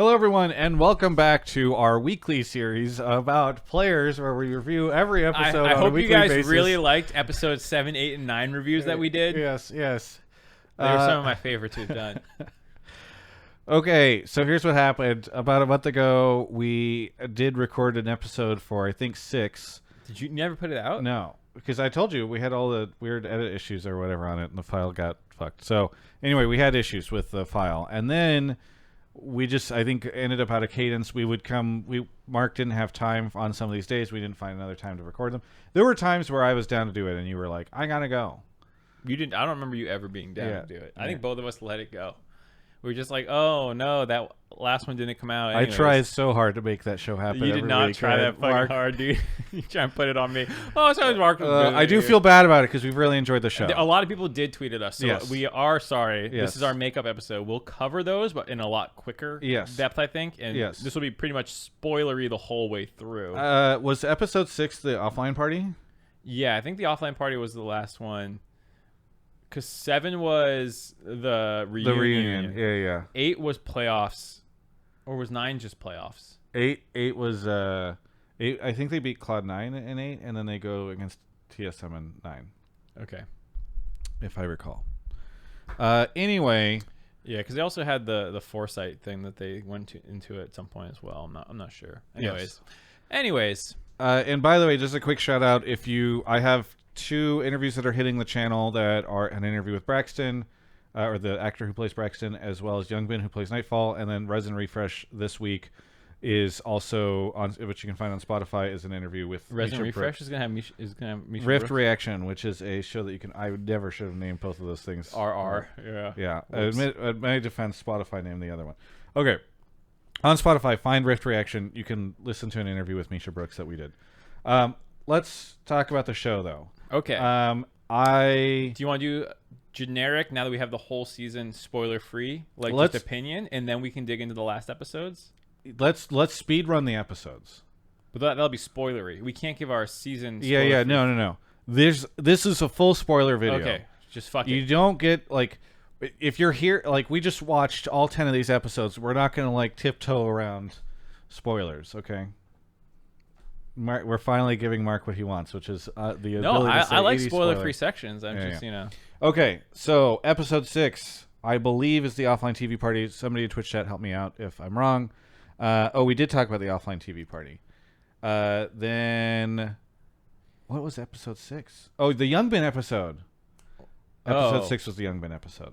Hello, everyone, and welcome back to our weekly series about players where we review every episode I on a hope weekly you guys basis. really liked episodes 7, 8, and 9 reviews that we did. Yes. They were some of my favorites we've done. Okay, so here's what happened. About a month ago, we did record an episode for, I think, 6. Did you never put it out? No, because I told you we had all the weird edit issues or whatever on it, and the file got fucked. So anyway, we had issues with the file, and then we just, I think, ended up out of cadence. Mark didn't have time on some of these days. We didn't find another time to record them. There were times where I was down to do it, and you were like, I gotta go. You didn't. I don't remember you ever being down Yeah. to do it. I think both of us let it go. We were just like, oh no, that last one didn't come out. Anyways. I tried so hard to make that show happen. You did not week, try that fucking hard, dude. You try and put it on me. Oh, so Mark. I do feel bad about it because we've really enjoyed the show. A lot of people did tweet at us, so Yes. we are sorry. Yes. This is our makeup episode. We'll cover those, but in a lot quicker depth, I think. And this will be pretty much spoilery the whole way through. Was episode 6 the offline party? Yeah, I think the offline party was the last one. Because 7 was the reunion. The reunion, yeah. 8 was playoffs. Or was 9 just playoffs? 8 was 8. I think they beat Cloud9 in 8, and then they go against TSM in 9. Okay. If I recall. Anyway. Yeah, because they also had the Foresight thing that they went into at some point as well. I'm not sure. Anyways. And by the way, just a quick shout out. I have 2 interviews that are hitting the channel that are an interview with Braxton, or the actor who plays Braxton, as well as Youngbin who plays Nightfall, and then Resin Refresh this week is also on, which you can find on Spotify, is an interview with Resin Refresh is gonna have Misha Rift Brooks? Reaction, which is a show that you can. I would never should have named both of those things. RR. Yeah. At my defense, Spotify named the other one. Okay. On Spotify, find Rift Reaction. You can listen to an interview with Misha Brooks that we did. Let's talk about the show, though. Okay. Do you want to do generic now that we have the whole season spoiler free, like just opinion, and then we can dig into the last episodes? Let's speed run the episodes. But that'll be spoilery. We can't give our season. Yeah. No. This is a full spoiler video. Okay. Just fuck it. You don't get if you're here, we just watched all 10 of these episodes. We're not gonna tiptoe around spoilers. Okay. We're finally giving Mark what he wants, which is the ability to say I like 80 spoiler-free sections. Okay, so episode 6, I believe, is the offline TV party. Somebody in Twitch chat, help me out if I'm wrong. We did talk about the offline TV party. Then, what was episode 6? Oh, the Youngbin episode. Episode 6 was the Youngbin episode.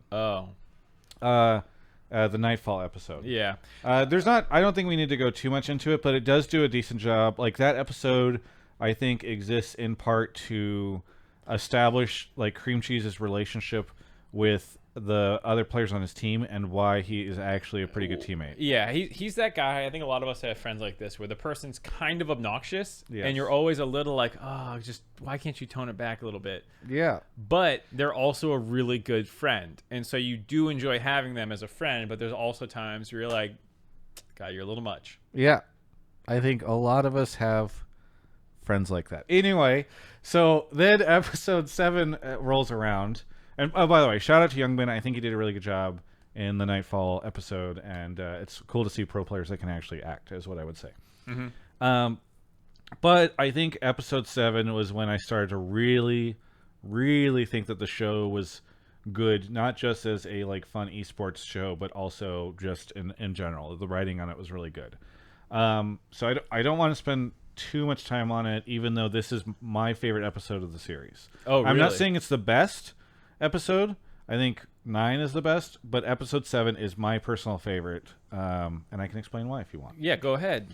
The Nightfall episode. Yeah. I don't think we need to go too much into it, but it does do a decent job. That episode, I think, exists in part to establish Cream Cheese's relationship with the other players on his team and why he is actually a pretty good teammate. Yeah, he's that guy. I think a lot of us have friends like this where the person's kind of obnoxious and you're always a little just why can't you tone it back a little bit? Yeah. But they're also a really good friend. And so you do enjoy having them as a friend, but there's also times where you're like, God, you're a little much. Yeah. I think a lot of us have friends like that. Anyway, so then episode 7 rolls around. And by the way, shout out to Youngbin. I think he did a really good job in the Nightfall episode, and it's cool to see pro players that can actually act, is what I would say. Mm-hmm. But I think episode 7 was when I started to really, really think that the show was good, not just as a fun esports show, but also just in general. The writing on it was really good. So I don't want to spend too much time on it, even though this is my favorite episode of the series. Oh, really? I'm not saying it's the best episode. I think 9 is the best, but episode 7 is my personal favorite, and I can explain why if you want. Yeah, go ahead.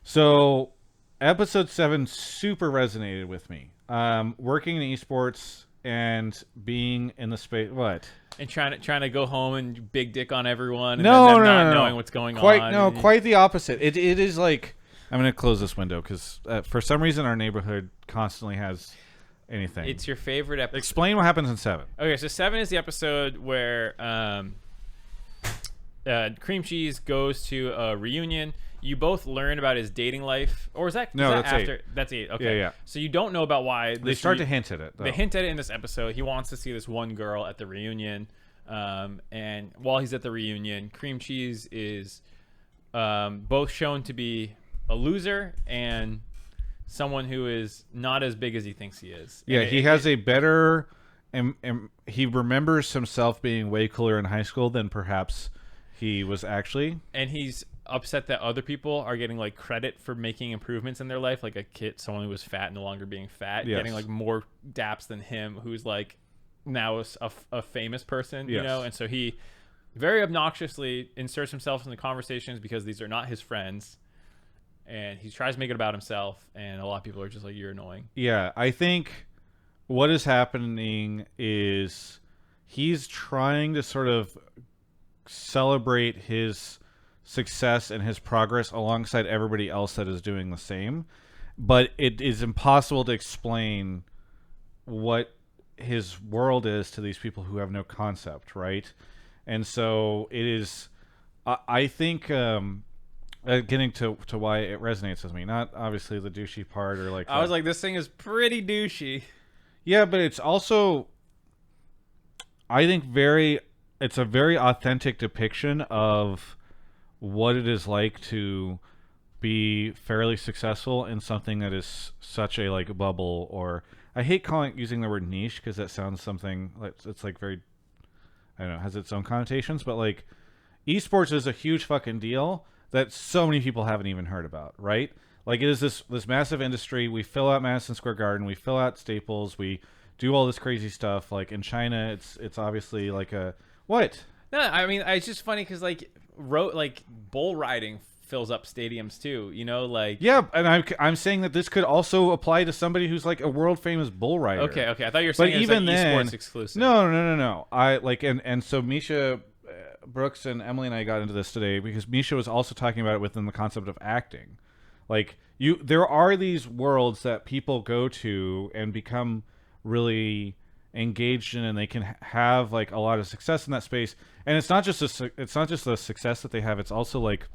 So episode 7 super resonated with me. Working in esports and being in the space, and trying to go home and big dick on everyone, and not knowing what's going on. Quite the opposite. It is I'm going to close this window because for some reason our neighborhood constantly has anything. It's your favorite episode. Explain what happens in 7. Okay, so 7 is the episode where Cream Cheese goes to a reunion. You both learn about his dating life, or is that that's after? 8. That's 8. Okay. Yeah. So you don't know about why They start to hint at it, though. They hint at it in this episode. He wants to see this one girl at the reunion, and while he's at the reunion, Cream Cheese is both shown to be a loser and someone who is not as big as he thinks he is. Yeah, he has a better, and he remembers himself being way cooler in high school than perhaps he was actually. And he's upset that other people are getting like credit for making improvements in their life, like a kid, someone who was fat no longer being fat, Yes. getting like more daps than him, who's like now a famous person, you Yes. know. And so he very obnoxiously inserts himself in the conversations because these are not his friends, and he tries to make it about himself, and a lot of people are just like, you're annoying. Yeah, I think what is happening is he's trying to sort of celebrate his success and his progress alongside everybody else that is doing the same, but it is impossible to explain what his world is to these people who have no concept, right? And so it is, I think, getting to why it resonates with me, not obviously the douchey part or like I was like, this thing is pretty douchey. Yeah, but it's also, I think, it's a very authentic depiction of what it is like to be fairly successful in something that is such a like bubble, or I hate using the word niche because that sounds something like it's like very, I don't know, has its own connotations, but like esports is a huge fucking deal that so many people haven't even heard about, right? Like it is this massive industry. We fill out Madison Square Garden, we fill out Staples, we do all this crazy stuff. Like in China, it's obviously like a what? No, I mean, it's just funny because like bull riding fills up stadiums too, you know, like. Yeah, and I'm saying that this could also apply to somebody who's like a world famous bull rider. Okay, I thought you were saying but it was even like then, esports exclusive. No. I like and so Misha Brooks and Emily and I got into this today because Misha was also talking about it within the concept of acting. Like there are these worlds that people go to and become really engaged in, and they can have like a lot of success in that space. And it's not just the success that they have. It's also like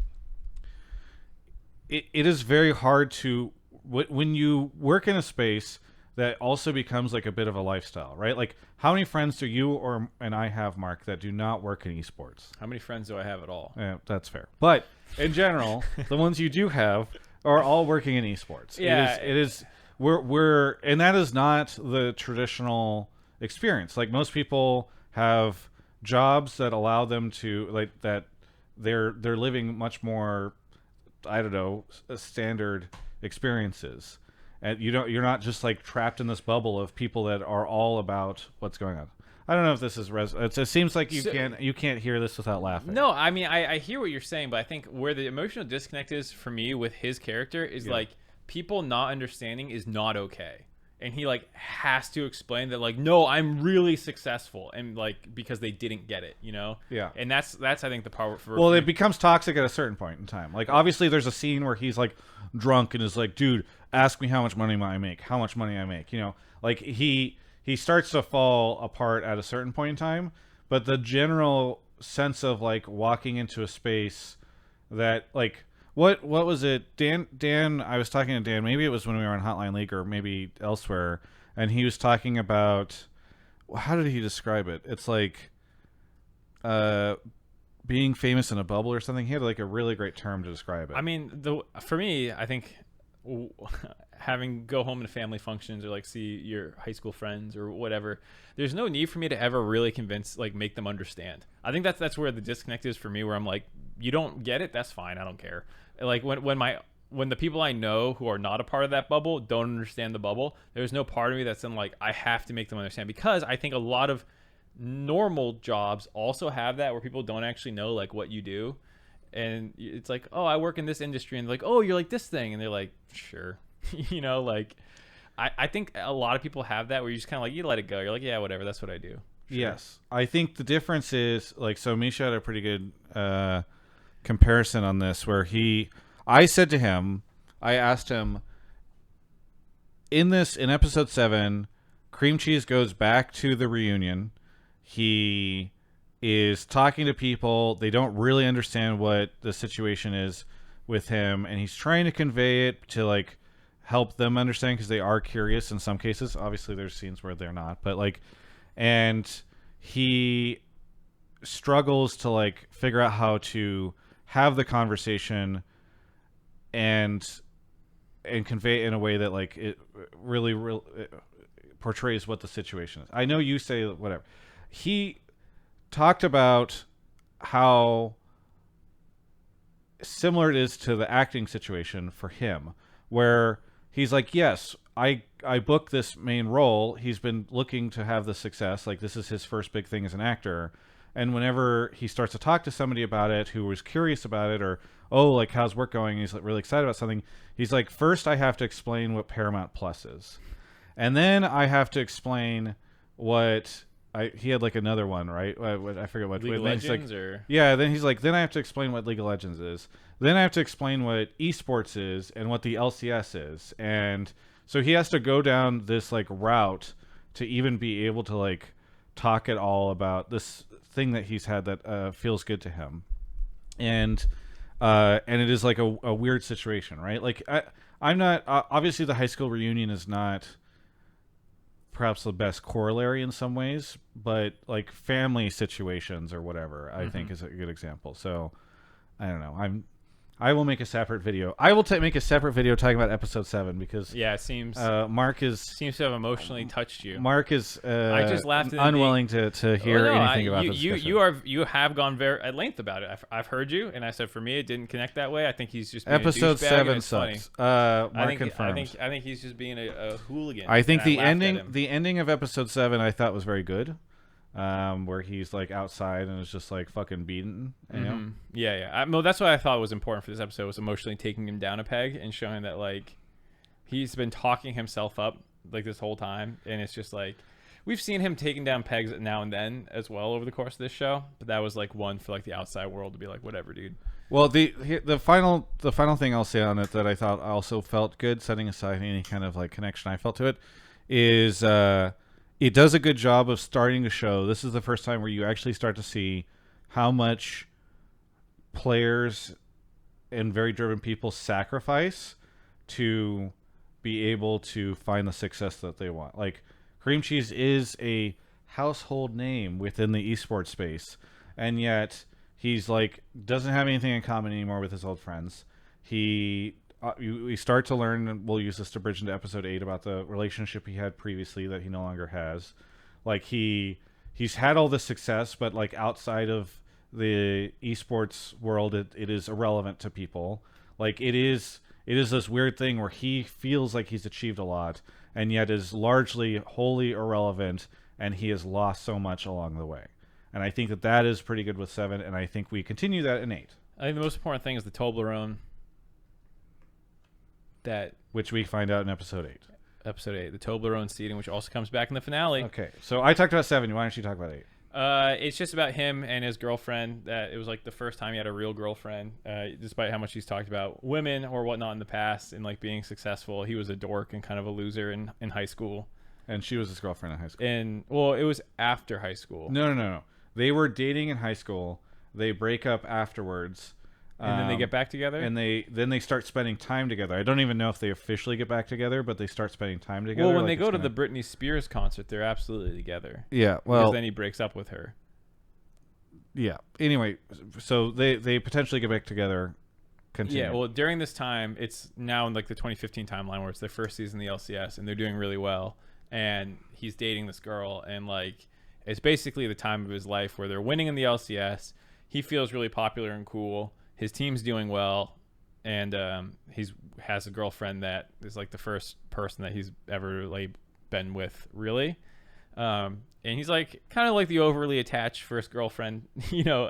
it is very hard to when you work in a space that also becomes like a bit of a lifestyle, right? Like how many friends do you and I have, Mark, that do not work in esports? How many friends do I have at all? Yeah, that's fair. But in general, the ones you do have are all working in esports. Yeah, it is we're and that is not the traditional experience. Like most people have jobs that allow them to like that they're living much more, I don't know, standard experiences, and you're not just like trapped in this bubble of people that are all about what's going on. I don't know if this is it seems like you can't hear this without laughing. No, I mean I hear what you're saying, but I think where the emotional disconnect is for me with his character is like people not understanding is not okay. And he like has to explain that like, no, I'm really successful, and like because they didn't get it, you know. Yeah. And that's I think the power for. Well, it becomes toxic at a certain point in time. Like obviously, there's a scene where he's like drunk and is like, "Dude, ask me how much money I make. How much money I make." You know, like he starts to fall apart at a certain point in time. But the general sense of like walking into a space that like. What was it? Dan, I was talking to Dan, maybe it was when we were on Hotline League or maybe elsewhere, and he was talking about, how did he describe it? It's like being famous in a bubble or something. He had like a really great term to describe it. I mean, for me, I think having go home to family functions or like see your high school friends or whatever, there's no need for me to ever really make them understand. I think that's where the disconnect is for me, where I'm like, you don't get it, that's fine, I don't care. Like when the people I know who are not a part of that bubble don't understand the bubble, there's no part of me that's in like, I have to make them understand, because I think a lot of normal jobs also have that, where people don't actually know like what you do, and it's like, oh, I work in this industry, and they're like, oh, you're like this thing, and they're like, sure. You know, like I think a lot of people have that, where you just kind of like, you let it go, you're like, yeah, whatever, that's what I do. Sure. Yes, I think the difference is like, so Misha had a pretty good comparison on this, where I asked him in episode 7, Cream Cheese goes back to the reunion. He is talking to people. They don't really understand what the situation is with him, and he's trying to convey it to like help them understand, because they are curious in some cases. Obviously there's scenes where they're not, but like, and he struggles to like figure out how to have the conversation and convey it in a way that like it really it portrays what the situation is. I know you say whatever. He talked about how similar it is to the acting situation for him, where he's like, yes, I booked this main role. He's been looking to have the success. Like, this is his first big thing as an actor. And whenever he starts to talk to somebody about it who was curious about it, or, oh, like, how's work going? He's like really excited about something. He's like, first I have to explain what Paramount Plus is. And then I have to explain what he had like another one, right? I forget what. League of Legends, like, or yeah. Then he's like, then I have to explain what League of Legends is. Then I have to explain what esports is and what the LCS is. And so he has to go down this like route to even be able to like talk at all about this thing that he's had that feels good to him. And it is like a weird situation, right? Like I'm not obviously the high school reunion is not perhaps the best corollary in some ways, but like family situations or whatever, I think is a good example. So I don't know. I will make a separate video. I will make a separate video talking about episode 7 because yeah, it seems Mark seems to have emotionally touched you. Mark is I just laughed at unwilling to hear anything about this. You have gone very at length about it. I've heard you, and I said for me it didn't connect that way. I think he's just being episode a douchebag, 7 sucks. Mark confirms. I think he's just being a hooligan. I think the ending of episode 7 I thought was very good. Where he's like outside and is just like fucking beaten. You know? Yeah. Well, that's what I thought was important for this episode, was emotionally taking him down a peg and showing that like he's been talking himself up like this whole time, and it's just like we've seen him taking down pegs now and then as well over the course of this show, but that was like one for like the outside world to be like, whatever, dude. Well, the final thing I'll say on it that I thought also felt good, setting aside any kind of like connection I felt to it, is it does a good job of starting to show. This is the first time where you actually start to see how much players and very driven people sacrifice to be able to find the success that they want. Like, Cream Cheese is a household name within the esports space, and yet he's like doesn't have anything in common anymore with his old friends. We start to learn, and we'll use this to bridge into episode 8, about the relationship he had previously that he no longer has. Like he's had all this success, but like outside of the esports world, it is irrelevant to people. Like it is this weird thing where he feels like he's achieved a lot, and yet is largely wholly irrelevant, and he has lost so much along the way. And I think that is pretty good with 7, and I think we continue that in 8. I think the most important thing is the Toblerone. Which we find out in episode 8. Episode 8, the Toblerone seeding, which also comes back in the finale. Okay, so I talked about 7. Why don't you talk about 8? It's just about him and his girlfriend. That it was like the first time he had a real girlfriend, despite how much he's talked about women or whatnot in the past and like being successful. He was a dork and kind of a loser in high school. And she was his girlfriend in high school. And well, it was after high school. No. They were dating in high school. They break up afterwards. And then they get back together? And they start spending time together. I don't even know if they officially get back together, but they start spending time together. Well, when they go to the Britney Spears concert, they're absolutely together. Yeah, well... Because then he breaks up with her. Yeah. Anyway, so they potentially get back together. Continue. Yeah, well, during this time, it's now in like the 2015 timeline where it's their first season in the LCS, and they're doing really well. And he's dating this girl, and like it's basically the time of his life where they're winning in the LCS. He feels really popular and cool. His team's doing well, and he's has a girlfriend that is like the first person that he's ever like been with, really. And he's like kind of like the overly attached first girlfriend,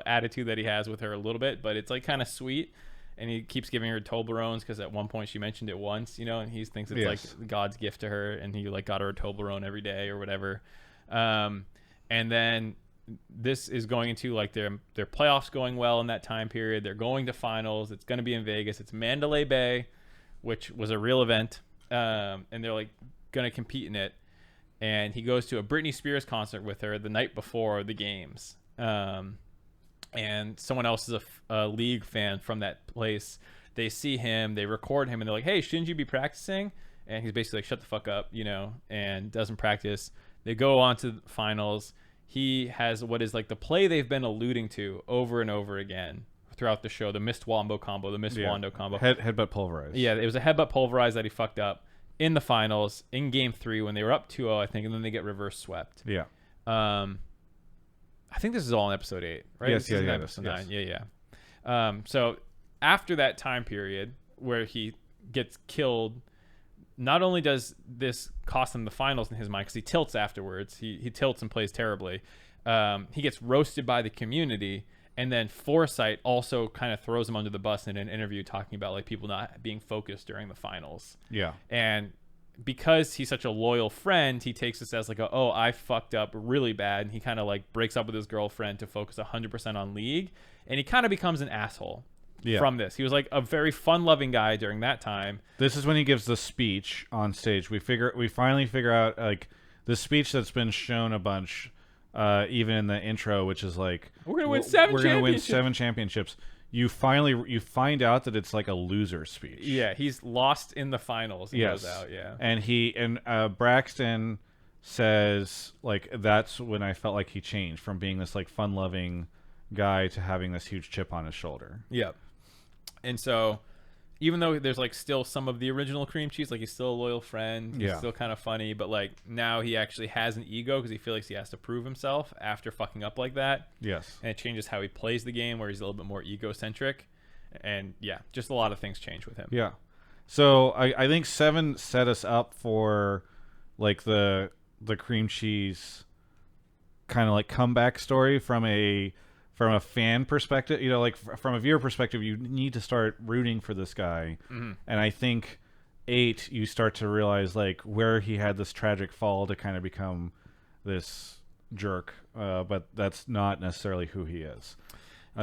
attitude that he has with her a little bit, but it's like kind of sweet. And he keeps giving her Toblerones because at one point she mentioned it once, and he thinks it's like God's gift to her, and he like got her a Toblerone every day or whatever. And then this is going into like their playoffs going well in that time period. They're going to finals. It's going to be in Vegas. It's Mandalay Bay, which was a real event. And they're like going to compete in it. And he goes to a Britney Spears concert with her the night before the games. And someone else is a league fan from that place. They see him, they record him, and they're like, hey, shouldn't you be practicing? And he's basically like, shut the fuck up, and doesn't practice. They go on to the finals. He has what is like the play they've been alluding to over and over again throughout the show. The Mist Wombo combo, the Mist Wando combo. Headbutt pulverized. Yeah, it was a headbutt pulverized that he fucked up in the finals in Game 3 when they were up 2-0, I think, and then they get reverse swept. Yeah. I think this is all in episode 8, right? Yes, this yeah, episode 9. Yeah. So after that time period where he gets killed, not only does this cost him the finals in his mind because he tilts afterwards, he tilts and plays terribly. He gets roasted by the community, and then Foresight also kind of throws him under the bus in an interview talking about like people not being focused during the finals. Yeah. And because he's such a loyal friend, he takes this as like oh, I fucked up really bad, and he kind of like breaks up with his girlfriend to focus 100% on League, and he kind of becomes an asshole from this. He was like a very fun-loving guy during that time. This is when he gives the speech on stage. We finally figure out like the speech that's been shown a bunch, even in the intro, which is like we're gonna win 7 championships. You find out that it's like a loser speech. Yeah, he's lost in the finals and goes out, and Braxton says like that's when I felt like he changed from being this like fun-loving guy to having this huge chip on his shoulder. Yep. And so even though there's like still some of the original cream cheese, like he's still a loyal friend, he's still kind of funny, but like now he actually has an ego because he feels like he has to prove himself after fucking up like that. Yes. And it changes how he plays the game, where he's a little bit more egocentric. And yeah, just a lot of things change with him. Yeah. So I think 7 set us up for like the cream cheese kind of like comeback story from a fan perspective. You know, like from a viewer perspective, you need to start rooting for this guy. Mm-hmm. And I think 8, you start to realize like where he had this tragic fall to kind of become this jerk, but that's not necessarily who he is.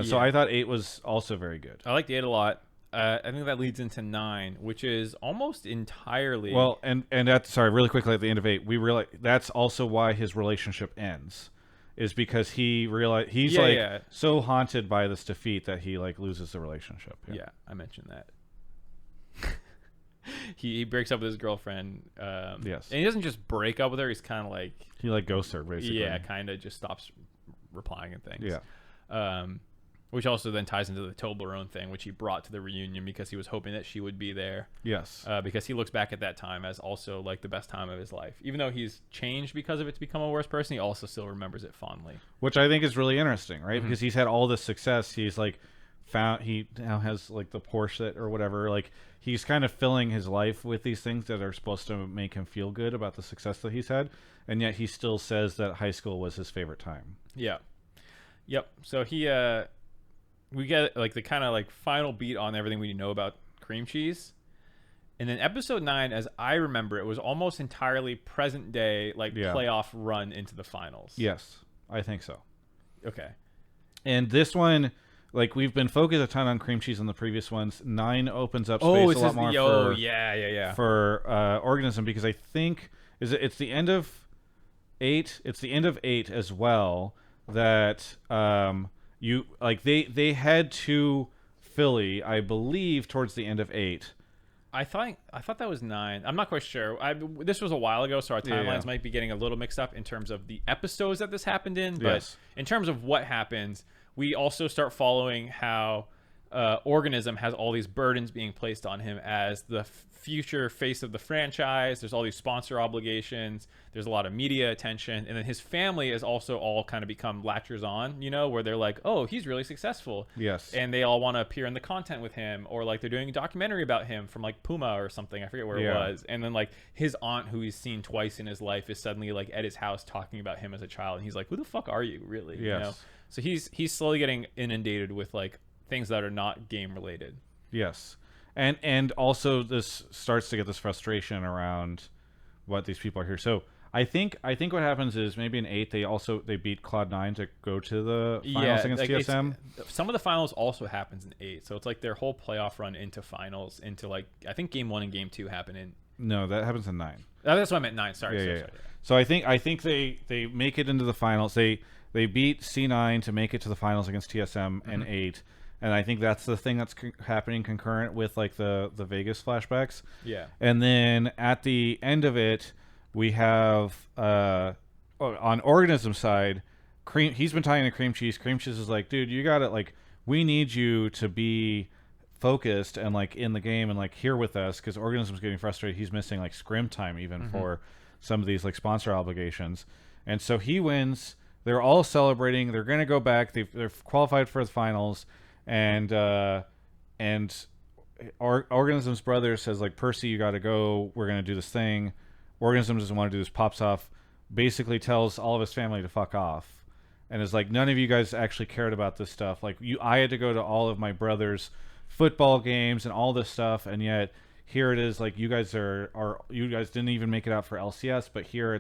So I thought 8 was also very good. I liked 8 a lot. I think that leads into 9, which is almost entirely and that's really quickly at the end of 8, we realize that's also why his relationship ends, is because he realized he's so haunted by this defeat that he like loses the relationship. Yeah, I mentioned that. he breaks up with his girlfriend. Yes, and he doesn't just break up with her. He's kind of like he like ghosts her basically. Yeah, kind of just stops replying and things. Yeah. Which also then ties into the Toblerone thing, which he brought to the reunion because he was hoping that she would be there. Yes. Because he looks back at that time as also like the best time of his life. Even though he's changed because of it to become a worse person, he also still remembers it fondly. Which I think is really interesting, right? Mm-hmm. Because he's had all this success. He's like he now has like the Porsche or whatever. Like he's kind of filling his life with these things that are supposed to make him feel good about the success that he's had. And yet he still says that high school was his favorite time. Yeah. Yep. So we get like the kind of like final beat on everything we know about cream cheese. And then episode 9, as I remember, it was almost entirely present day, like playoff run into the finals. Yes, I think so. Okay. And this one, like we've been focused a ton on cream cheese in the previous ones. 9 opens up space a lot more for organism, because I think it's the end of 8. It's the end of 8 as well that you like they head to Philly, I believe, towards the end of 8. I thought that was 9. I'm not quite sure. This was a while ago, so our timelines might be getting a little mixed up in terms of the episodes that this happened in. But in terms of what happens, we also start following how Organism has all these burdens being placed on him as the future face of the franchise. There's all these sponsor obligations. There's a lot of media attention. And then his family is also all kind of become latchers on, you know, where they're like, oh, he's really successful. Yes. And they all want to appear in the content with him, or like they're doing a documentary about him from like Puma or something. I forget where it was. And then like his aunt, who he's seen twice in his life, is suddenly like at his house talking about him as a child. And he's like, who the fuck are you, really? Yes. You know? So he's slowly getting inundated with like things that are not game related. Yes. And also this starts to get this frustration around what these people are here. So I think what happens is maybe in 8 they beat Cloud9 to go to the finals against TSM. Some of the finals also happens in 8, so it's like their whole playoff run into finals, into like I think game 1 and game 2 happen in. No, that happens in 9. Oh, that's what I meant, 9. Sorry. Yeah. So I think they make it into the finals. They beat C9 to make it to the finals against TSM in 8. And I think that's the thing that's happening concurrent with like the Vegas flashbacks. Yeah. And then at the end of it, we have on Organism side, he's been talking to Cream Cheese. Cream Cheese is like, dude, you got it. Like, we need you to be focused and like in the game and like here with us, because Organism's getting frustrated. He's missing like scrim time even for some of these like sponsor obligations, and so he wins. They're all celebrating. They're going to go back. They're qualified for the finals, and Organism's brother says like, Percy, you got to go. We're going to do this thing. Organism doesn't want to do this. Pops off. Basically tells all of his family to fuck off, and is like, none of you guys actually cared about this stuff. Like I had to go to all of my brother's football games and all this stuff, and yet here it is. Like you guys you guys didn't even make it out for LCS, but here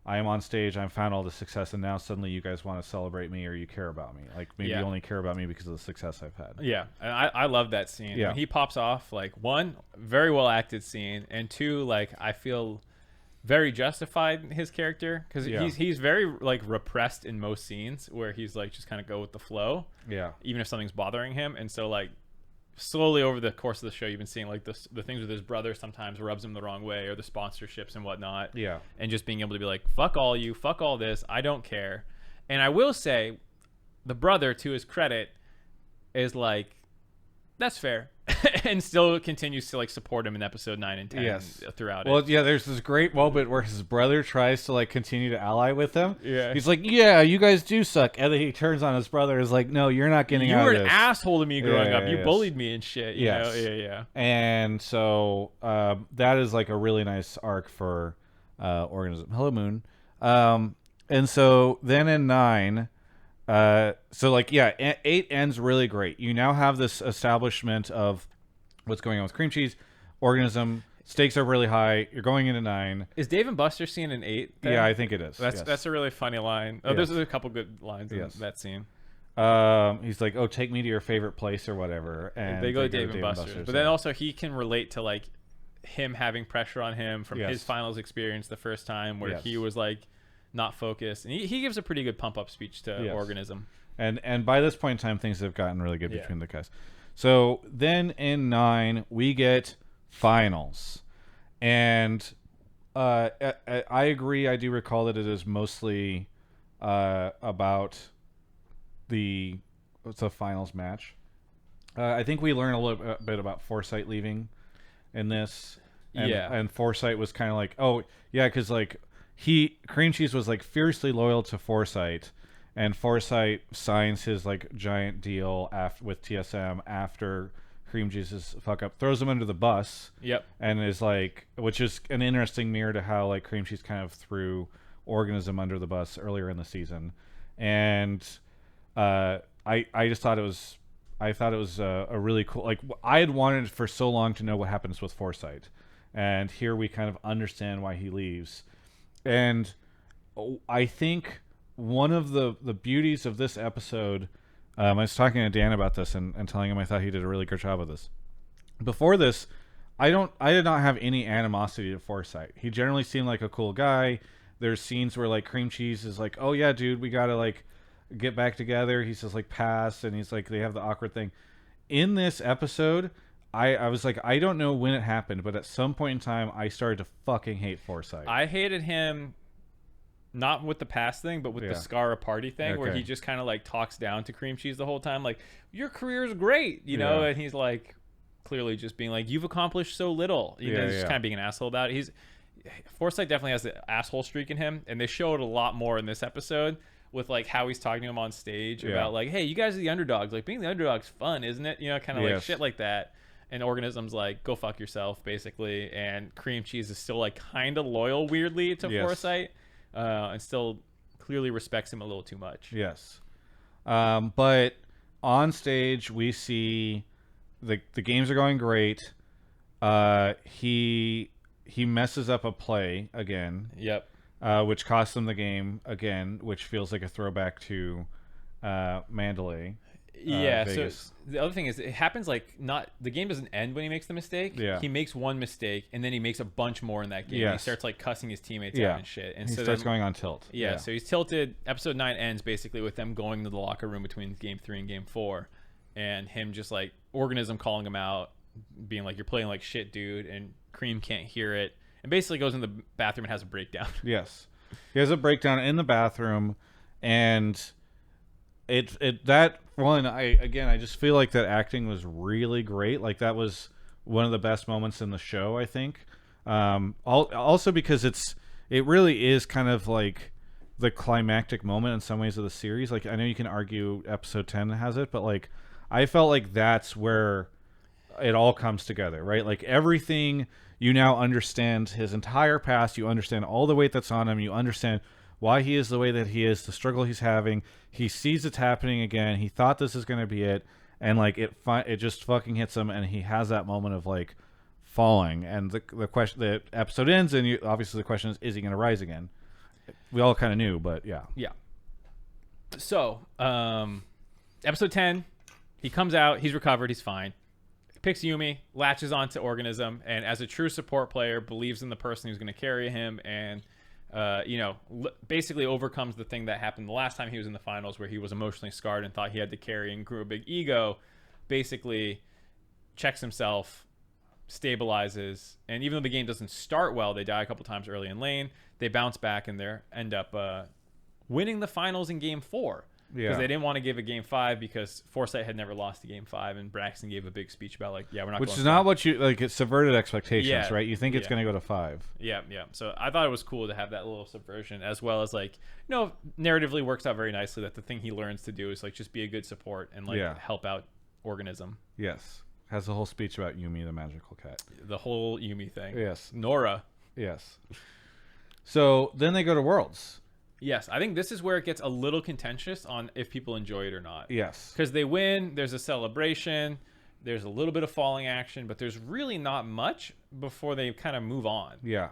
I am on stage. I've found all the success, and now suddenly you guys want to celebrate me, or you care about me. Like maybe you only care about me because of the success I've had. Yeah, and I love that scene. Yeah. When he pops off, like, one, very well acted scene, and two, like, I feel very justified in his character, because he's very like repressed in most scenes where he's like just kind of go with the flow. Yeah. Even if something's bothering him, and so like slowly over the course of the show, you've been seeing like the things with his brother sometimes rubs him the wrong way, or the sponsorships and whatnot. Yeah. And just being able to be like, fuck all you, fuck all this, I don't care. And I will say, the brother, to his credit, is like, that's fair. And still continues to like support him in episode 9 and 10 throughout Well, it. yeah, there's this great moment where his brother tries to like continue to ally with him. Yeah. He's like, yeah, you guys do suck. And then he turns on his brother and is like, no, you're not getting You out were of an this. asshole to me growing up. You yes. bullied me and shit. You know? Yeah. And so that is like a really nice arc for Organism. Hello, Moon. And so then in 9, so like, yeah, 8 ends really great. You now have this establishment of what's going on with Cream Cheese. Organism, stakes are really high. You're going into 9. Is Dave and Buster seen in 8? Then? Yeah, I think it is. That's a really funny line. Oh, Yes. there's a couple good lines in that scene. He's like, oh, take me to your favorite place or whatever. And they go to Dave and Buster's. But then also he can relate to like him having pressure on him from his finals experience the first time where he was like not focused. And he gives a pretty good pump up speech to Organism. And by this point in time, things have gotten really good between the guys. So then in 9, we get finals. And I agree. I do recall that it is mostly about it's a finals match. I think we learn a little bit about Foresight leaving in this. And Foresight was kind of like, oh, yeah, because like Cream Cheese was like fiercely loyal to Foresight. And Foresight signs his like giant deal with TSM after Cream Cheese's fuck up, throws him under the bus. Yep. And is like, which is an interesting mirror to how like Cream Cheese kind of threw Organism under the bus earlier in the season. And I just thought it was a really cool, like I had wanted for so long to know what happens with Foresight, and here we kind of understand why he leaves. And I think one of the beauties of this episode, I was talking to Dan about this and telling him I thought he did a really good job of this. Before this, I did not have any animosity to Foresight. He generally seemed like a cool guy. There's scenes where like Cream Cheese is like, oh yeah, dude, we gotta like get back together. He says like pass, and he's like, they have the awkward thing. In this episode, I was like, I don't know when it happened, but at some point in time, I started to fucking hate Foresight. I hated him. Not with the past thing, but with the Scara party thing, where he just kind of like talks down to Cream Cheese the whole time, like, your career is great, you know, and he's like clearly just being like, you've accomplished so little, you know, just kind of being an asshole about it. Foresight definitely has the asshole streak in him, and they showed a lot more in this episode with like how he's talking to him on stage about like, hey, you guys are the underdogs, like being the underdog's fun, isn't it? You know, kind of like shit like that. And Organism's like, go fuck yourself, basically. And Cream Cheese is still like kind of loyal weirdly to Foresight. And still clearly respects him a little too much. Yes. But on stage, we see the games are going great. He messes up a play again. Yep. Which costs him the game again, which feels like a throwback to Mandalay. So the other thing is, it happens like not the game doesn't end when he makes the mistake. He makes one mistake and then he makes a bunch more in that game. He starts like cussing his teammates out and shit, and he so starts going on tilt. So he's tilted. Episode 9 ends basically with them going to the locker room between game 3 and game 4, and him just like Organism calling him out, being like, you're playing like shit, dude, and Cream can't hear it, and basically goes in the bathroom and has a breakdown. He has a breakdown in the bathroom, and that one, I just feel like that acting was really great. Like that was one of the best moments in the show, I think. Also because it really is kind of like the climactic moment in some ways of the series. Like I know you can argue episode 10 has it, but like I felt like that's where it all comes together, right? Like everything, you now understand his entire past, you understand all the weight that's on him, you understand why he is the way that he is, the struggle he's having. He sees it's happening again. He thought this is going to be it, and like it just fucking hits him, and he has that moment of like falling. And the episode ends, and obviously the question is he going to rise again? We all kind of knew, but yeah. Yeah. So, episode 10, he comes out, he's recovered, he's fine. Picks Yumi, latches onto Organism, and as a true support player, believes in the person who's going to carry him, and basically overcomes the thing that happened the last time he was in the finals, where he was emotionally scarred and thought he had to carry and grew a big ego. Basically, checks himself, stabilizes, and even though the game doesn't start well, they die a couple times early in lane. They bounce back and they end up winning the finals in Game 4. Because they didn't want to give a Game 5 because Foresight had never lost a Game 5, and Braxton gave a big speech about like, yeah, we're not. Which going is not what you like. It subverted expectations, Yeah. right? You think it's Yeah. going to go to 5. Yeah. So I thought it was cool to have that little subversion, as well as like, narratively works out very nicely that the thing he learns to do is like just be a good support and like help out Organism. Yes, has a whole speech about Yumi, the magical cat. The whole Yumi thing. Yes, Nora. Yes. So then they go to Worlds. Yes, I think this is where it gets a little contentious on if people enjoy it or not. Yes. Because they win, there's a celebration, there's a little bit of falling action, but there's really not much before they kind of move on. Yeah.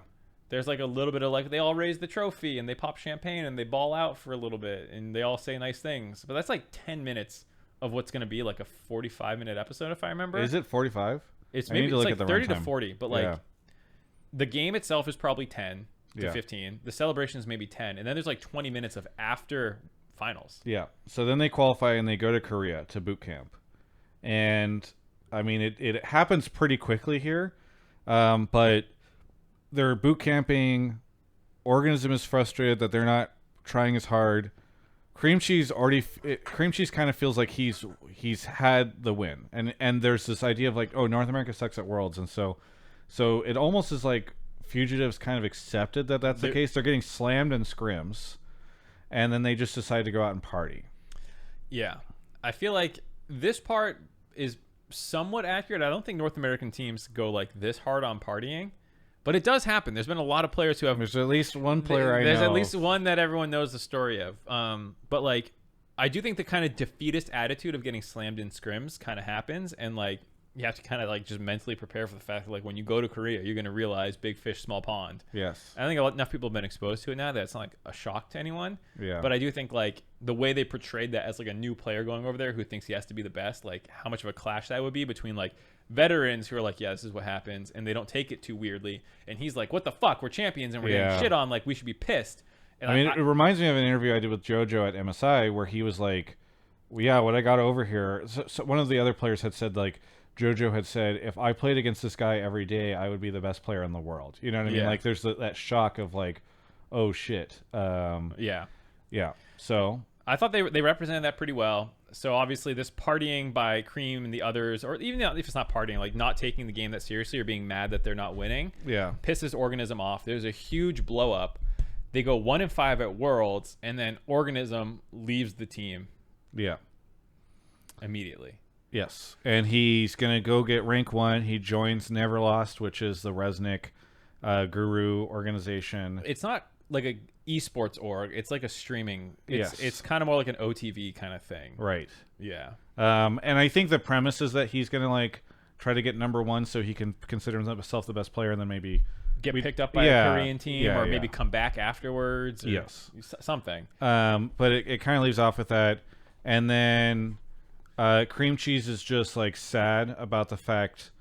There's like a little bit of like, they all raise the trophy and they pop champagne and they ball out for a little bit and they all say nice things. But that's like 10 minutes of what's going to be like a 45-minute episode, if I remember. Is it 45? It's maybe it's like 30 to 40, but like Yeah. the game itself is probably 10 to Yeah. 15. The celebration is maybe 10. And then there's like 20 minutes of after finals. Yeah. So then they qualify and they go to Korea to boot camp. And I mean, it happens pretty quickly here. But they're boot camping. Organism is frustrated that they're not trying as hard. Cream Cheese kind of feels like he's had the win. And there's this idea of like, oh, North America sucks at Worlds. And so it almost is like Fugitives kind of accepted that that's the case. They're getting slammed in scrims, and then they just decide to go out and party. Yeah. I feel like this part is somewhat accurate. I don't think North American teams go like this hard on partying, but it does happen. There's been a lot of players who have... There's at least one player I know. There's at least one that everyone knows the story of. But like, I do think the kind of defeatist attitude of getting slammed in scrims kind of happens, and like, you have to kind of like just mentally prepare for the fact that like when you go to Korea, you're going to realize big fish, small pond. Yes. I think enough people have been exposed to it now that it's not like a shock to anyone. Yeah. But I do think like the way they portrayed that as like a new player going over there who thinks he has to be the best, like how much of a clash that would be between like veterans who are like, yeah, this is what happens, and they don't take it too weirdly. And he's like, what the fuck? We're champions and we're getting shit on. Like we should be pissed. And I mean, it reminds me of an interview I did with JoJo at MSI where he was like, well, yeah, what I got over here. So one of the other players had said like, JoJo had said, if I played against this guy every day, I would be the best player in the world. You know what I mean? Like, there's that shock of like, oh shit. Yeah. So I thought they represented that pretty well. So obviously, this partying by Cream and the others, or even if it's not partying, like not taking the game that seriously or being mad that they're not winning, pisses Organism off. There's a huge blow up. They go 1-5 at Worlds, and then Organism leaves the team. Yeah. Immediately. Yes, and he's gonna go get rank 1. He joins Neverlost, which is the Resnick guru organization. It's not like a esports org. It's like a streaming. It's kind of more like an OTV kind of thing. Right. Yeah. And I think the premise is that he's gonna like try to get number 1 so he can consider himself the best player, and then maybe get picked up by a Korean team, or maybe come back afterwards. Or yes. Something. But it kind of leaves off with that, and then. Cream Cheese is just like sad about the fact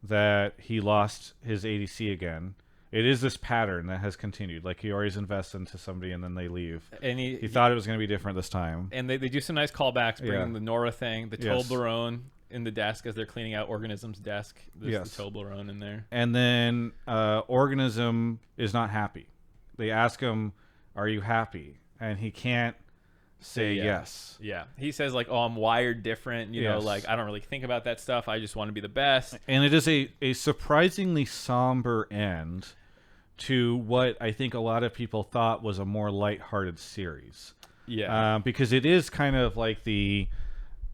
that he lost his ADC again. It is this pattern that has continued. Like he always invests into somebody and then they leave. And he thought it was going to be different this time. And they do some nice callbacks, bringing the Nora thing, the Toblerone in the desk as they're cleaning out Organism's desk. There's the Toblerone in there. And then Organism is not happy. They ask him, "Are you happy?" And he can't say yes. Yeah. He says like, "Oh, I'm wired different, you know, Yes. like I don't really think about that stuff. I just want to be the best." And it is a surprisingly somber end to what I think a lot of people thought was a more lighthearted series. Yeah. Because it is kind of like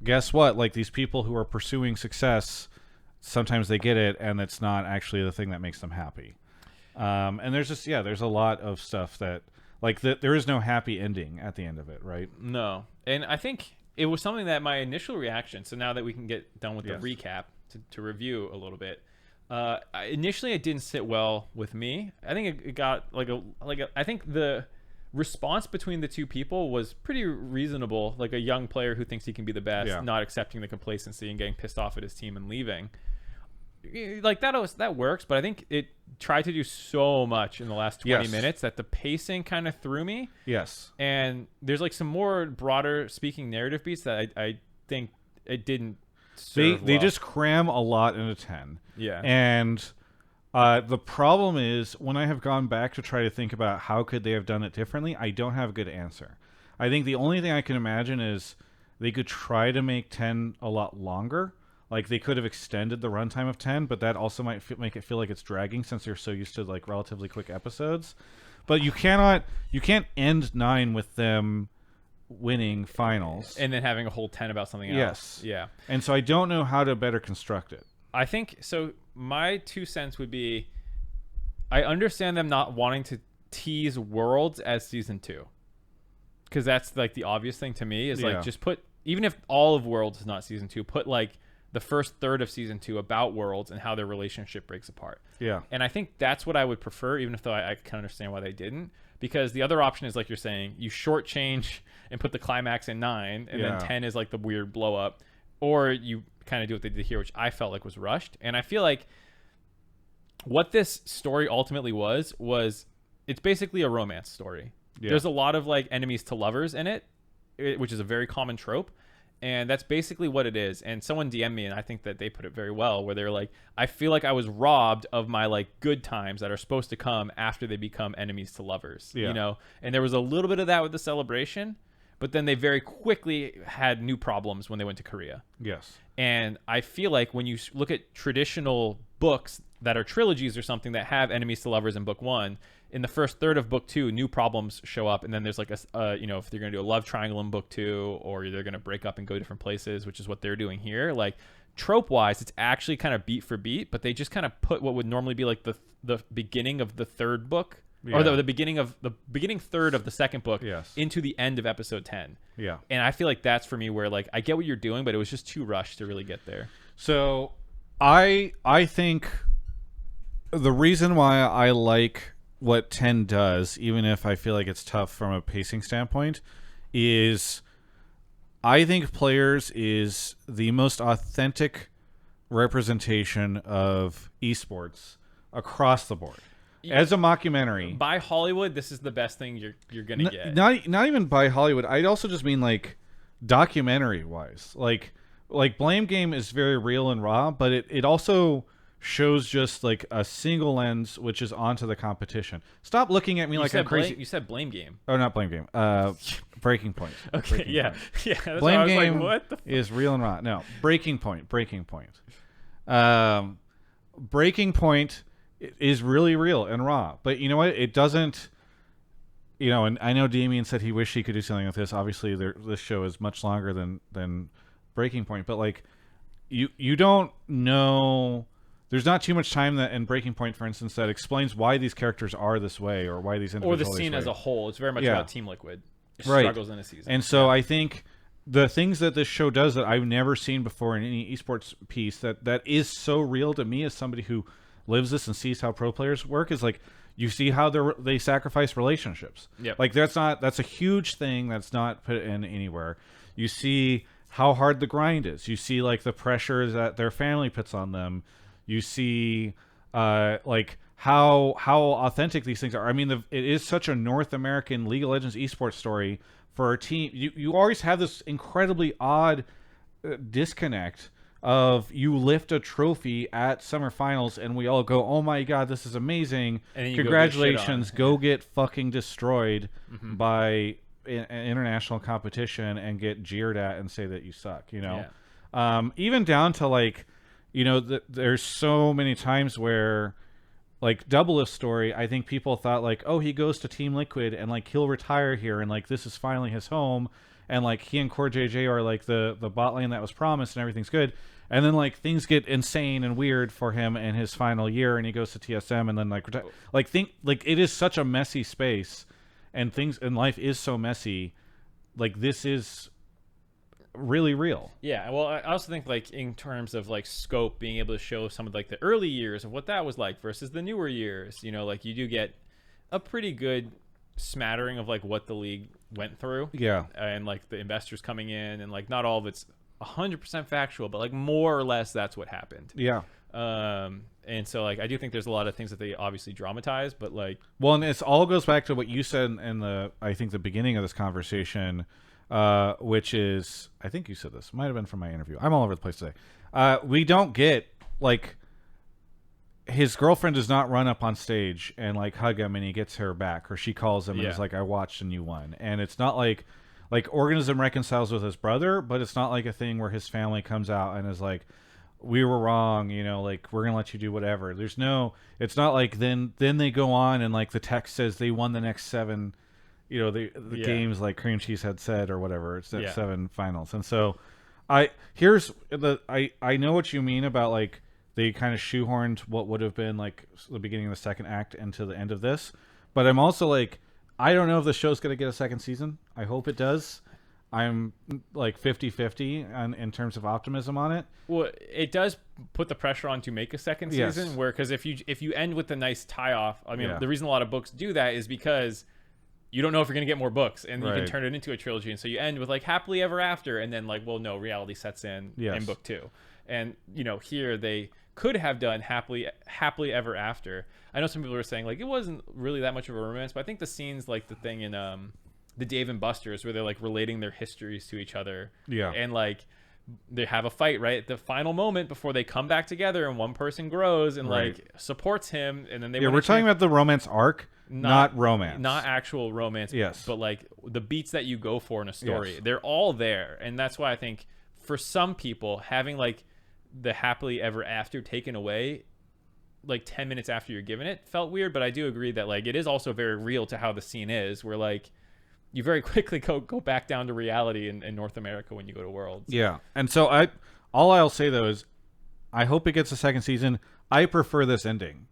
guess what? Like these people who are pursuing success, sometimes they get it, and it's not actually the thing that makes them happy. And there's a lot of stuff that, like, there is no happy ending at the end of it, right? No. And I think it was something that my initial reaction, so now that we can get done with the Yes. recap to review a little bit, initially it didn't sit well with me. I think it got I think the response between the two people was pretty reasonable. Like a young player who thinks he can be the best, Yeah. not accepting the complacency and getting pissed off at his team and leaving. Like that works, but I think it tried to do so much in the last 20 Yes. minutes that the pacing kind of threw me. Yes. And there's like some more broader speaking narrative beats that I think it didn't serve They well. just cram a lot into 10. Yeah. And the problem is, when I have gone back to try to think about how could they have done it differently, I don't have a good answer. I think the only thing I can imagine is they could try to make 10 a lot longer. Like they could have extended the runtime of 10, but that also might make it feel like it's dragging since you're so used to like relatively quick episodes. But you can't end 9 with them winning finals. And then having a whole 10 about something else. Yes. Yeah. And so I don't know how to better construct it. I think so. My 2 cents would be, I understand them not wanting to tease Worlds as season 2, because that's like the obvious thing to me is Yeah. like just put, even if all of Worlds is not season 2, put like the first third of season 2 about Worlds and how their relationship breaks apart. Yeah. And I think that's what I would prefer, even if though I can understand why they didn't. Because the other option is, like you're saying, you shortchange and put the climax in 9, and Yeah. then 10 is like the weird blow up. Or you kind of do what they did here, which I felt like was rushed. And I feel like what this story ultimately was it's basically a romance story. Yeah. There's a lot of like enemies to lovers in it, which is a very common trope. And that's basically what it is. And someone DM'd me, and I think that they put it very well, where they're like, I feel like I was robbed of my like good times that are supposed to come after they become enemies to lovers. Yeah. You know? And there was a little bit of that with the celebration, but then they very quickly had new problems when they went to Korea. Yes. And I feel like when you look at traditional books that are trilogies or something that have enemies to lovers in book 1, in the first third of book 2, new problems show up, and then there's like if they're going to do a love triangle in book 2, or they're going to break up and go different places, which is what they're doing here. Like trope wise, it's actually kind of beat for beat, but they just kind of put what would normally be like the beginning of the third book, or the beginning third of the second book, Yes. into the end of episode 10. Yeah. And I feel like that's for me where like I get what you're doing, but it was just too rushed to really get there. So I think the reason why I like what 10 does, even if I feel like it's tough from a pacing standpoint, is I think Players is the most authentic representation of esports across the board. As a mockumentary, By Hollywood, this is the best thing you're gonna get. not even by Hollywood. I'd also just mean like documentary wise. Like Blame Game is very real and raw, but it also shows just like a single lens, which is onto the competition. Stop looking at me like I'm crazy. You said Blame Game. Oh, not Blame Game. Breaking Point. Okay, Breaking yeah, Point. yeah. That's why I Blame was Game like, what the is real and raw. No, Breaking Point. Breaking Point. Breaking Point is really real and raw, but you know what? It doesn't. You know, and I know Damien said he wished he could do something with this. Obviously, this show is much longer than Breaking Point, but like, you don't know. There's not too much time that in Breaking Point, for instance, that explains why these characters are this way or why these individuals or the are this scene way. as a whole. It's very much Yeah. about Team Liquid Right. struggles in a season. And so I think the things that this show does that I've never seen before in any esports piece that is so real to me as somebody who lives this and sees how pro players work is like you see how they sacrifice relationships. Yep. Like that's a huge thing that's not put in anywhere. You see how hard the grind is. You see like the pressure that their family puts on them. You see like how authentic these things are. I mean, it is such a North American League of Legends esports story for a team. You always have this incredibly odd disconnect of you lift a trophy at summer finals and we all go, oh my god, this is amazing, And then you congratulations, go get fucking destroyed by international competition and get jeered at and say that you suck, you know. Yeah. Even down to like, you know, there's so many times where like Doublelift's story, I think people thought like, oh, he goes to Team Liquid and like he'll retire here and like this is finally his home, and like he and Core JJ are like the bot lane that was promised and everything's good. And then like things get insane and weird for him in his final year, and he goes to TSM and then like it is such a messy space, and things in life is so messy. Like this is really real. Yeah, well, I also think like in terms of like scope, being able to show some of like the early years of what that was like versus the newer years, you know, like you do get a pretty good smattering of like what the league went through. Yeah. And like the investors coming in, and like not all of it's 100% factual, but like more or less that's what happened. Yeah. And so like I do think there's a lot of things that they obviously dramatize, but like, well, and it's all goes back to what you said in the I think the beginning of this conversation, which is, I think you said this might have been from my interview. I'm all over the place today. We don't get like his girlfriend does not run up on stage and like hug him and he gets her back, or she calls him and is like, I watched and you won. And it's not like Organism reconciles with his brother, but it's not like a thing where his family comes out and is like, we were wrong, you know, like we're gonna let you do whatever. There's no, it's not like then they go on and like the text says they won the next 7, you know, the games, like Cream Cheese had said or whatever. It's the 7 finals. And so I know what you mean about like they kind of shoehorned what would have been like the beginning of the second act into the end of this, but I'm also like, I don't know if the show's going to get a second season. I hope it does. I'm like 50-50 in terms of optimism on it. Well, it does put the pressure on to make a second season, where because if you end with a nice tie off, I mean, the reason a lot of books do that is because you don't know if you're going to get more books, and you can turn it into a trilogy. And so you end with like happily ever after, and then like, well, no, reality sets in book 2. And you know, here they could have done happily ever after. I know some people are saying like it wasn't really that much of a romance, but I think the scenes like the thing in the Dave and Buster's where they're like relating their histories to each other, and like they have a fight right at the final moment before they come back together, and one person grows and like supports him, and then they we're talking about the romance arc, not romance, not actual romance, but like the beats that you go for in a story, they're all there. And that's why I think for some people having like the happily ever after taken away like 10 minutes after you're given it felt weird. But I do agree that like it is also very real to how the scene is, where like you very quickly go back down to reality in North America when you go to Worlds. And so all I'll say though is I hope it gets a second season. I prefer this ending.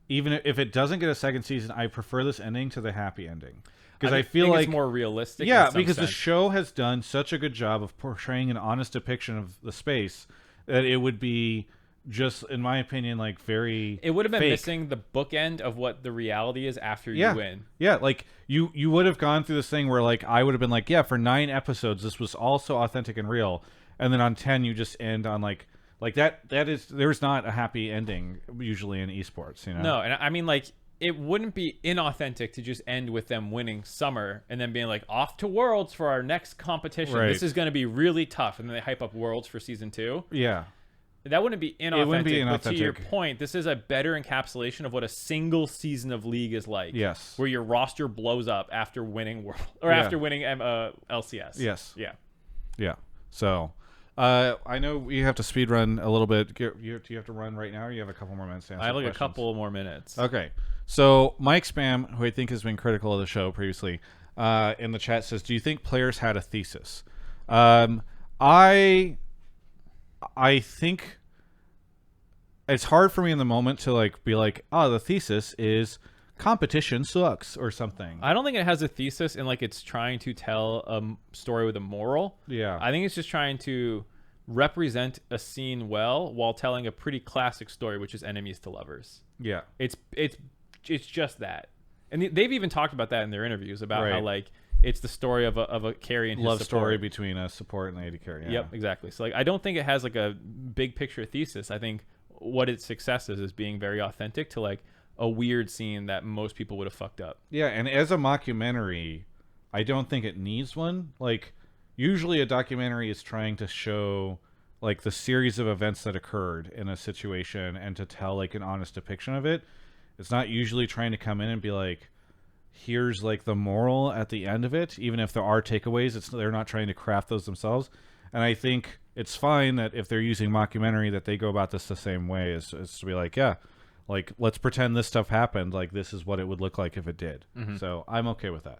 Even if it doesn't get a second season, I prefer this ending to the happy ending, because I feel like it's more realistic. Because the show has done such a good job of portraying an honest depiction of the space that it would be just, in my opinion, like very it would have been fake. Missing the bookend of what the reality is after you win. Like you would have gone through this thing where like I would have been like, for 9 episodes this was all so authentic and real, and then on 10 you just end on like that is, there's not a happy ending usually in esports, you know. No, and I mean like it wouldn't be inauthentic to just end with them winning summer and then being like off to Worlds for our next competition. This is going to be really tough, and then they hype up Worlds for season 2. That wouldn't be inauthentic. It wouldn't be inauthentic. But to your point, this is a better encapsulation of what a single season of League is like. Where your roster blows up after winning World or after winning LCS. So I know we have to speed run a little bit. Do you have to run right now, or you have a couple more minutes to answer I have like questions? a couple more minutes. Okay. So Mike Spam, who I think has been critical of the show previously, in the chat says, do you think players had a thesis? I think it's hard for me in the moment to like be like, oh, the thesis is competition sucks or something. I don't think it has a thesis in like it's trying to tell a story with a moral. I think it's just trying to represent a scene well while telling a pretty classic story, which is enemies to lovers. It's just that. And they've even talked about that in their interviews about how like it's the story of a carry and his love support. Story between a support and AD carry. Yep, exactly. So like I don't think it has like a big picture thesis. I think what its success is being very authentic to like a weird scene that most people would have fucked up. And as a mockumentary, I don't think it needs one. Like usually a documentary is trying to show like the series of events that occurred in a situation and to tell like an honest depiction of it. It's not usually trying to come in and be like, here's like the moral at the end of it. Even if there are takeaways, they're not trying to craft those themselves. And I think it's fine that if they're using mockumentary, that they go about this the same way, is to be like, yeah, like let's pretend this stuff happened. Like this is what it would look like if it did. So I'm okay with that.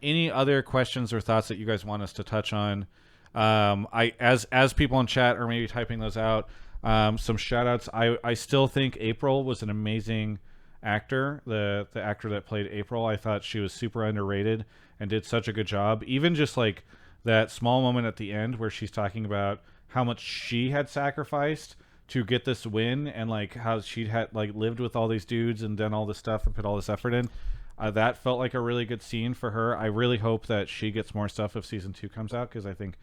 Any other questions or thoughts that you guys want us to touch on? As people in chat are maybe typing those out, some shout outs. I still think April was an amazing actor. The actor that played April, I thought she was super underrated and did such a good job. Even just like that small moment at the end where she's talking about how much she had sacrificed to get this win, and like how she had like lived with all these dudes and done all this stuff and put all this effort in. That felt like a really good scene for her. I really hope that she gets more stuff if season 2 comes out, because I think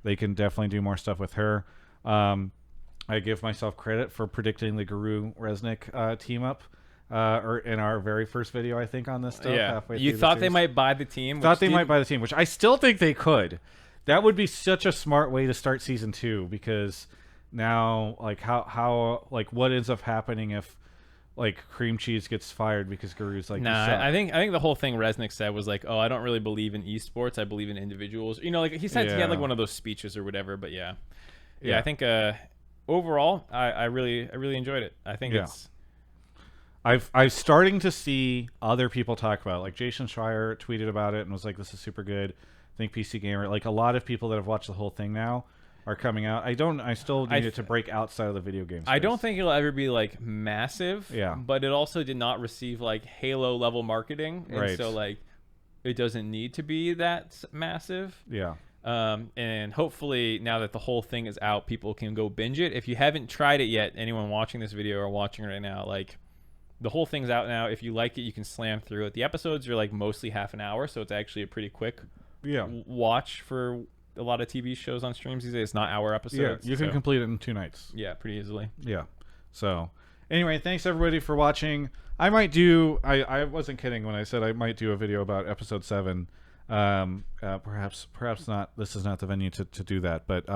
they can definitely do more stuff with her. I give myself credit for predicting the Guru Resnick team up, or in our very first video, I think, on this stuff. Yeah, you thought they might buy the team. Thought they might buy the team, which I still think they could. That would be such a smart way to start season 2, because now, like, how like what ends up happening if like Cream Cheese gets fired because Guru's like, nah, I think the whole thing Resnick said was like, oh, I don't really believe in esports, I believe in individuals. You know, like he said, he had like one of those speeches or whatever. But yeah, I think overall, I really enjoyed it. I think it's. I've starting to see other people talk about it. Like Jason Schreier tweeted about it and was like, this is super good. I think PC Gamer, like a lot of people that have watched the whole thing now are coming out. I still need it to break outside of the video game space. I don't think it'll ever be like massive. Yeah. But it also did not receive like Halo level marketing. And right. so like it doesn't need to be that massive. Yeah. And hopefully now that the whole thing is out, people can go binge it. If you haven't tried it yet, anyone watching this video or watching right now, like the whole thing's out now. If you like it, you can slam through it. The episodes are like mostly half an hour, so it's actually a pretty quick watch for a lot of TV shows on streams these days. It's not hour episodes. Yeah, you can complete it in 2 nights. Yeah, pretty easily. Yeah. So anyway, thanks everybody for watching. I might do, I wasn't kidding when I said I might do a video about episode 7. Perhaps not, this is not the venue to do that, but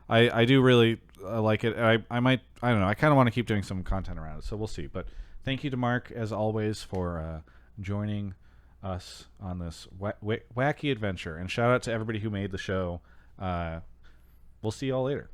I do really like it. I might, I don't know, I kind of want to keep doing some content around it, so we'll see. But thank you to Mark, as always, for joining us on this wacky adventure. And shout out to everybody who made the show. We'll see y'all later.